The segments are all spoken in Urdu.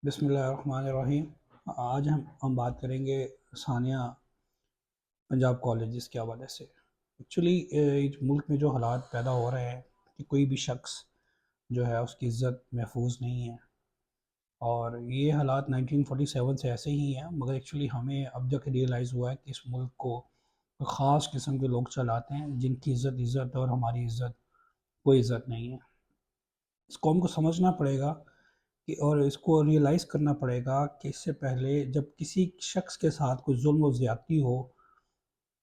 بسم اللہ الرحمن الرحیم۔ آج ہم بات کریں گے ثانیہ پنجاب کالجز کے حوالے سے۔ ایکچولی ملک میں جو حالات پیدا ہو رہے ہیں کہ کوئی بھی شخص جو ہے اس کی عزت محفوظ نہیں ہے، اور یہ حالات 1947 سے ایسے ہی ہیں، مگر ایکچولی ہمیں اب جا کے ریئلائز ہوا ہے کہ اس ملک کو خاص قسم کے لوگ چلاتے ہیں جن کی عزت اور ہماری عزت کوئی عزت نہیں ہے۔ اس قوم کو سمجھنا پڑے گا اور اس کو ریئلائز کرنا پڑے گا کہ اس سے پہلے جب کسی شخص کے ساتھ کوئی ظلم و زیادتی ہو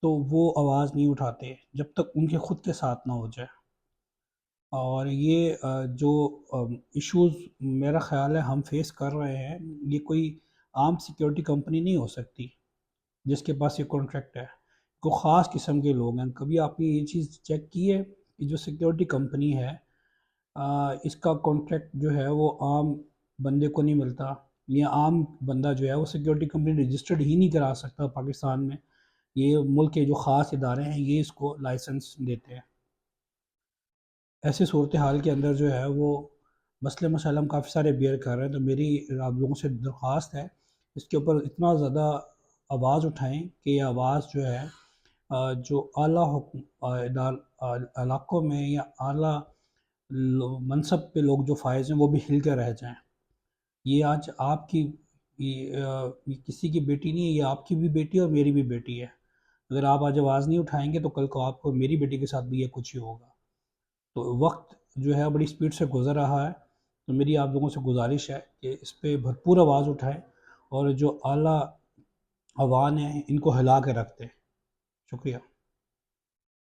تو وہ آواز نہیں اٹھاتے جب تک ان کے خود کے ساتھ نہ ہو جائے۔ اور یہ جو ایشوز میرا خیال ہے ہم فیس کر رہے ہیں، یہ کوئی عام سیکیورٹی کمپنی نہیں ہو سکتی جس کے پاس یہ کانٹریکٹ ہے، کوئی خاص قسم کے لوگ ہیں۔ کبھی آپ نے یہ چیز چیک کی ہے کہ جو سیکیورٹی کمپنی ہے اس کا کانٹریکٹ جو ہے وہ عام بندے کو نہیں ملتا، یا عام بندہ جو ہے وہ سیکیورٹی کمپنی رجسٹرڈ ہی نہیں کرا سکتا پاکستان میں۔ یہ ملک کے جو خاص ادارے ہیں یہ اس کو لائسنس دیتے ہیں۔ ایسے صورتحال کے اندر جو ہے وہ مسئلے مسائل ہم کافی سارے بیئر کر رہے ہیں، تو میری آپ لوگوں سے درخواست ہے اس کے اوپر اتنا زیادہ آواز اٹھائیں کہ یہ آواز جو ہے جو اعلیٰ علاقوں میں یا اعلیٰ منصب پہ لوگ جو فائز ہیں وہ بھی ہل کے رہ جائیں۔ یہ آج آپ کی یہ کسی کی بیٹی نہیں ہے، یہ آپ کی بھی بیٹی ہے اور میری بھی بیٹی ہے۔ اگر آپ آج آواز نہیں اٹھائیں گے تو کل کو آپ کو میری بیٹی کے ساتھ بھی یہ کچھ ہی ہوگا۔ تو وقت جو ہے بڑی سپیڈ سے گزر رہا ہے، تو میری آپ لوگوں سے گزارش ہے کہ اس پہ بھرپور آواز اٹھائیں اور جو اعلیٰ عوان ہیں ان کو ہلا کے رکھ دیں۔ شکریہ۔